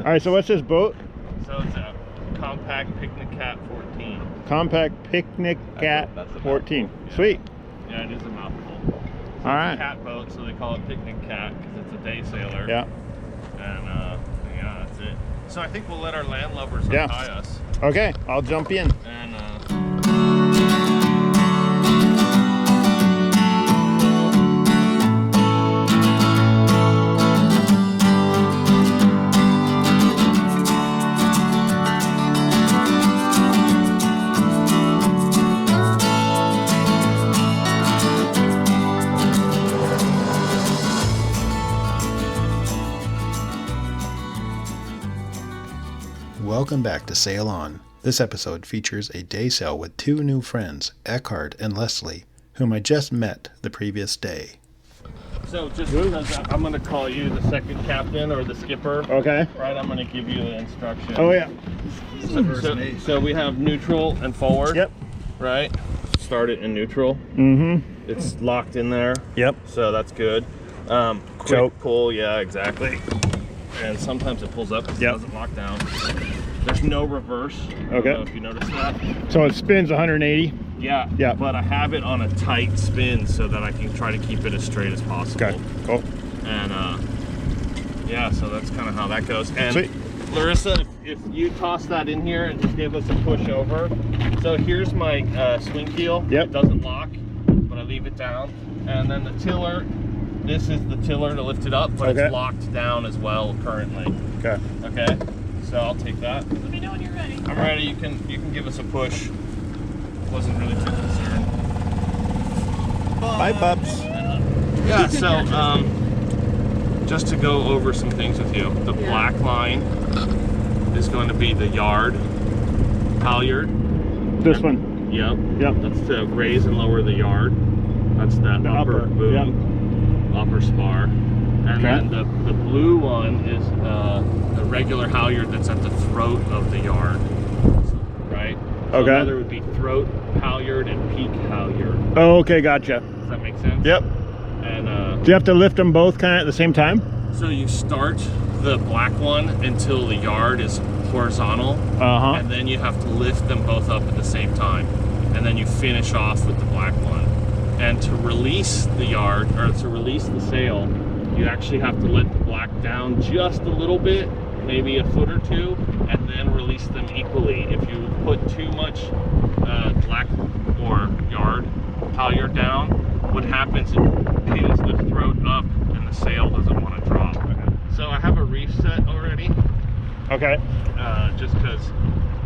All right, so what's this boat? So it's a Com-Pac Picnic Cat 14. Com-Pac Picnic Cat 14. Yeah. Sweet. Yeah, it is a mouthful. So All right. It's a cat boat, so they call it Picnic Cat because it's a day sailor. Yeah. And yeah, that's it. So I think we'll let our landlubbers Yeah. untie us. Okay, I'll jump in. And Welcome back to Sail On. This episode features a day sail with two new friends, Eckhard and Leslie, whom I just met the previous day. so just because I'm going to call you the second captain or the skipper, Okay. right? I'm going to give you the instructions. Oh, yeah. So we have neutral and forward. Yep. Right? Start it in neutral. Mm-hmm. It's locked in there. Yep. So that's good. Quick Choke. pull, yeah, exactly. And sometimes it pulls up because Yep. it doesn't lock down. There's no reverse. I don't know if you noticed that. So it spins 180. Yeah. Yeah. But I have it on a tight spin so that I can try to keep it as straight as possible. Okay, cool. And yeah, so that's kind of how that goes. And Sweet. Larissa, if you toss that in here and just give us a push over. So here's my swing keel. Yep. It doesn't lock, but I leave it down. And then the tiller, this is the tiller to lift it up, but Okay. it's locked down as well currently. Okay. Okay. So I'll take that. Let me know when you're ready. I'm ready. You can give us a push. Wasn't really too concerned. Bye, pups. Yeah. So just to go over some things with you, the black line is going to be the yard halyard. This one. Yep. Yep. That's to raise and lower the yard. That's that The upper boom, upper spar. And then the blue one is the regular halyard that's at the throat of the yard, right? So Okay. another would be throat halyard and peak halyard. Oh, okay, gotcha. Does that make sense? Yep. And Do you have to lift them both kind of at the same time? so you start the black one until the yard is horizontal, Uh-huh. and then you have to lift them both up at the same time, and then you finish off with the black one. And to release the yard, or to release the sail, you actually have to let the black down just a little bit, maybe a foot or two, and then release them equally. If you put too much black or yard halyard down, what happens is it pins the throat up and the sail doesn't want to drop. So I have a reef set already, Okay. just because,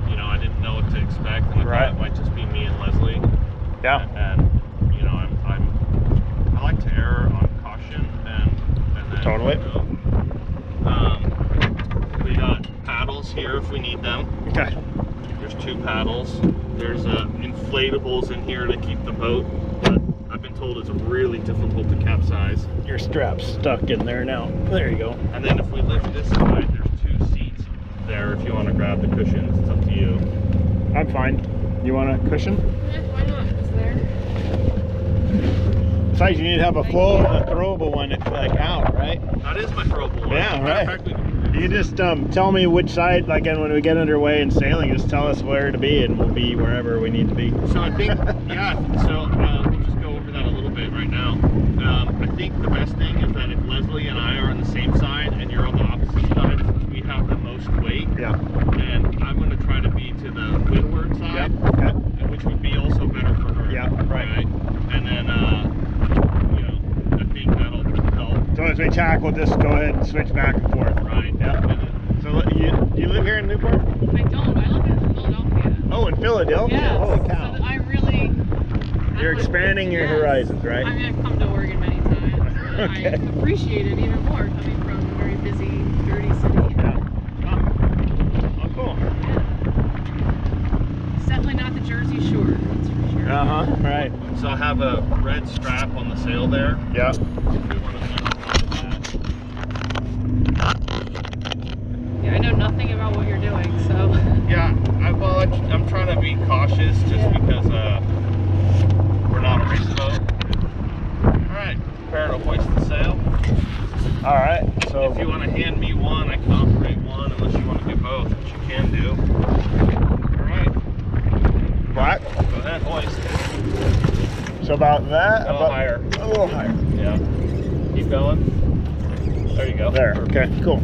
you know, I didn't know what to expect, and I thought it might just be me and Leslie. Yeah. And you know, I like to err on caution and then Totally. You know, we got paddles here if we need them. Okay. There's two paddles. There's inflatables in here to keep the boat, but I've been told it's really difficult to capsize. Your strap's stuck in there now. There you go. And then if we lift this side, there's two seats there if you want to grab the cushions. It's up to you. I'm fine. You want a cushion? Yeah, why not? It's there. Besides, you need to have a throwable one like out, right? That is my throwable one. Yeah, Matter of right. fact, we can- You just tell me which side, like, and when we get underway and sailing, just tell us where to be, and we'll be wherever we need to be. So I think, yeah, so we'll just go over that a little bit right now. I think the best thing is that if Leslie and I are on the same side and you're on the opposite side, we have the most weight. Yeah. And I'm going to try to be to the windward side, Okay. which would be also better for her. Yeah, right. And then, you know, I think that'll help. So as we tack, we'll just go ahead and switch back and forth. Right. Yeah. So you live here in Newport? I don't. I live in Philadelphia. Oh, in Philadelphia? Yeah. Holy cow. So I really. You're expanding your horizons, right? I mean, I've come to Oregon many times. Okay. I appreciate it even more coming from a very busy, dirty city. Yeah. Oh, cool. It's definitely not the Jersey Shore, that's for sure. Uh-huh, right. So I have a red strap on the sail there. Yeah. If we want to Yeah, I know nothing about what you're doing, so. Yeah, I'm trying to be cautious just because we're not a race boat. Alright, prepare to hoist the sail. All right. So If you want to hand me one, I can operate one unless So about that? A little higher. A little higher. Yeah. Keep going. There you go. There. Okay. Cool.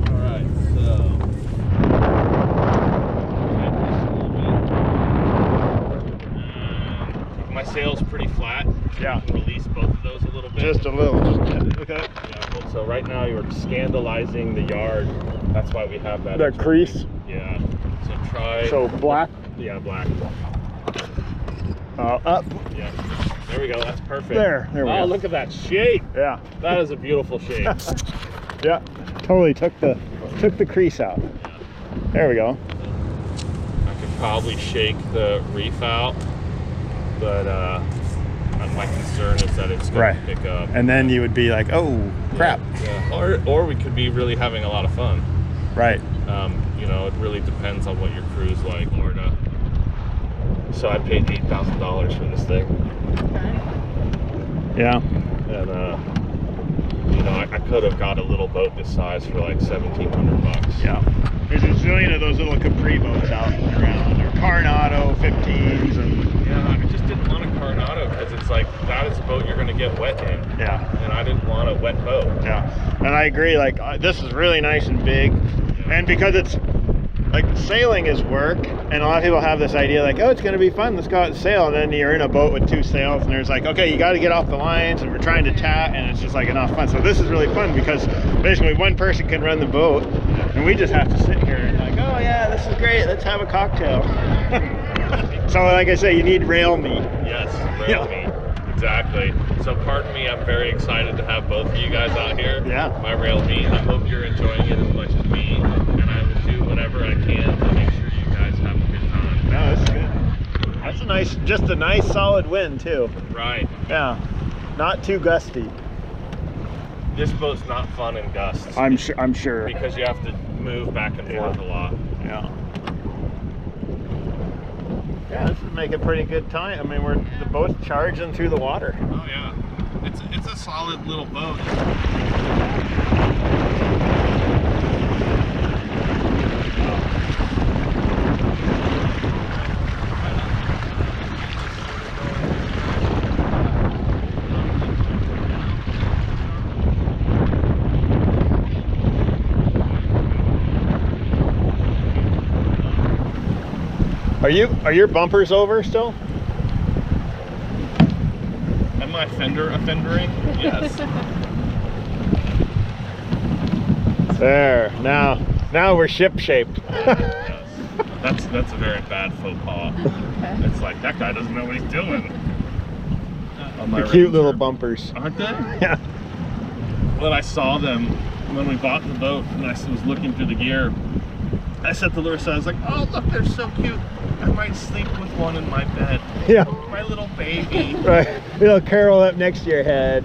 All right. So. My sail's pretty flat. Yeah. You can release both of those a little bit. Just a little. Okay. Yeah. Well, so right now you're scandalizing the yard. That's why we have that. That crease. Yeah. So try. So black. Yeah, black. Up. Yeah. There we go. That's perfect. There we go. Oh, look at that shape. Yeah. That is a beautiful shape. Yeah. Totally took the crease out. There we go. I could probably shake the reef out, but my concern is that it's going to pick up. And then you would be like, oh crap. Yeah. Or we could be really having a lot of fun. Right. You know, it really depends on what your crew's like, Florida. So I paid $8,000 for this thing. Yeah. And you know, I could have got a little boat this size for like $1,700. Yeah. There's a zillion of those little Capri boats out around, or Coronado 15s, and yeah, I just didn't want a Coronado because it's like that is a boat you're going to get wet in. yeah. And I didn't want a wet boat. Yeah, and I agree. Like this is really nice and big, and because it's like sailing is work, and a lot of people have this idea like, oh, it's going to be fun. Let's go out and sail, and then you're in a boat with 2 sails, and there's like, okay, you got to get off the lines, and we're trying to tat, and it's just like not fun. So this is really fun because basically one person can run the boat, and we just have to sit here and like, oh yeah, this is great. Let's have a cocktail. So like I say, you need rail meat. Yes, rail meat. Exactly. So pardon me, I'm very excited to have both of you guys out here. Yeah. My rail meat. I hope you're enjoying it as much as me, and I will do whatever I can to make sure you guys have a good time. No, that's good. That's a nice, just a nice solid wind too. Right. Yeah, not too gusty. This boat's not fun in gusts. I'm sure. Because you have to move back and forth a lot. Yeah. Yeah, this would make a pretty good time. I mean, we're the boat's charging through the water. Oh yeah, it's a solid little boat. Are your bumpers over still? Am I offendering? Yes. There. Now we're ship shaped. Yes. That's a very bad faux pas. It's like that guy doesn't know what he's doing. The cute little bumpers. Aren't they? Yeah. When I saw them when we bought the boat and I was looking through the gear, I set the lure aside. I was like, oh look, they're so cute. I might sleep with one in my bed. Yeah. My little baby. Right. It'll curl up next to your head.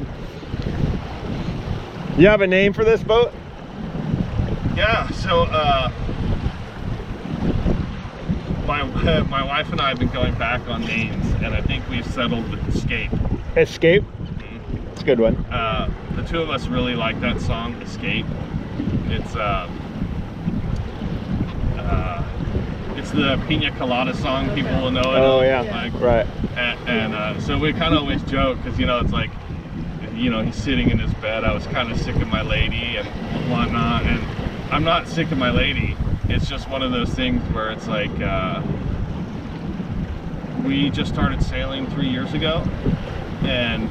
You have a name for this boat? Yeah, so my wife and I have been going back on names, and I think we've settled with Escape. Escape? It's a good one. The two of us really like that song, Escape. It's the Pina Colada song. People will know it. Oh yeah, like, right. And so we kind of always joke because it's like, he's sitting in his bed. I was kind of sick of my lady and whatnot, and I'm not sick of my lady. It's just one of those things where it's like we just started sailing 3 years ago, and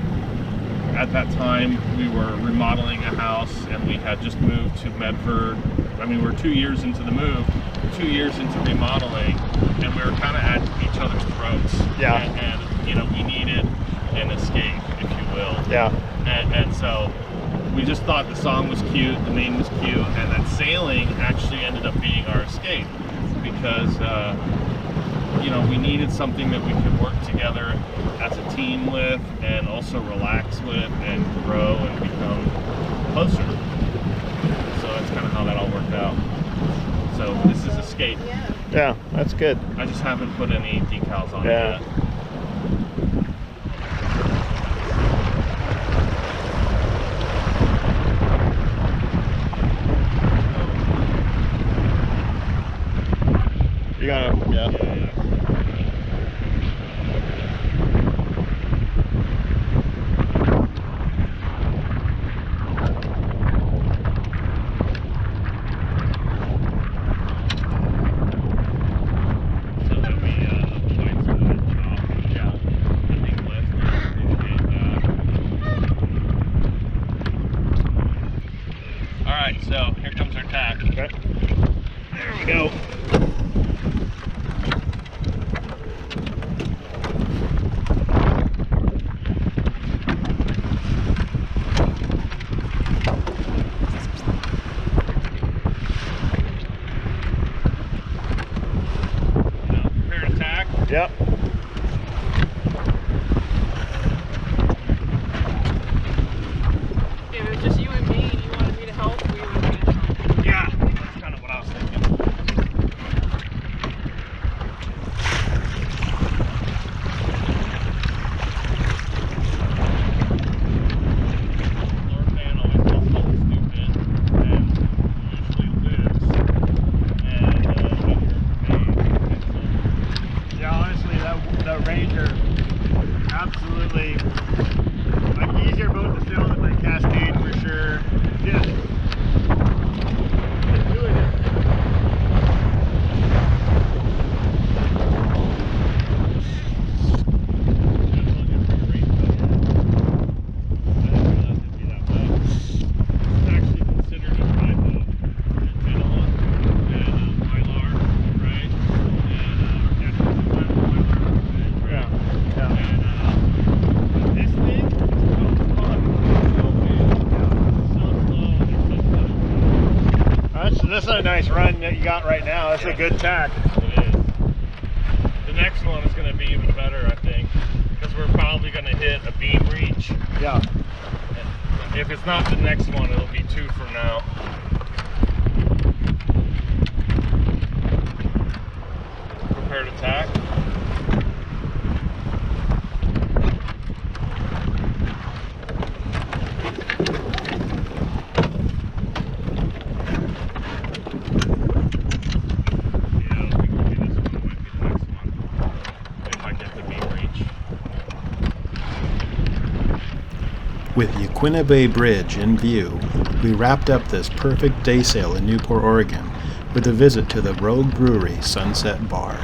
at that time we were remodeling a house, and we had just moved to Medford. I mean, we're 2 years into the move, 2 years into remodeling, and we were kind of at each other's throats. Yeah. And we needed an escape, if you will. Yeah. And so we just thought the song was cute, the name was cute, and that sailing actually ended up being our escape because we needed something that we could work together as a team with, and also relax with, and grow and become closer. So that's kind of how that all worked out. So this is Escape. Yeah, that's good. I just haven't put any decals on it Yeah. yet. You gotta, yeah. Okay. There we go. Prepare to tack. Yep. If it was just you and me and you wanted me to help, we would be helping. Yeah, that's kind of what I was thinking. Floor fan always does something stupid and usually lives. And Yeah, honestly, that Ranger, absolutely, like, easier boat to sail than my Cascade for sure. Just doing it. This is a nice run that you got right now. That's a good tack. It is. The next one is going to be even better, I think, because we're probably going to hit a beam reach. Yeah. If it's not the next one, it'll be 2 from now. Prepare to tack. With Yaquina Bay Bridge in view, we wrapped up this perfect day sail in Newport, Oregon with a visit to the Rogue Brewery Sunset Bar.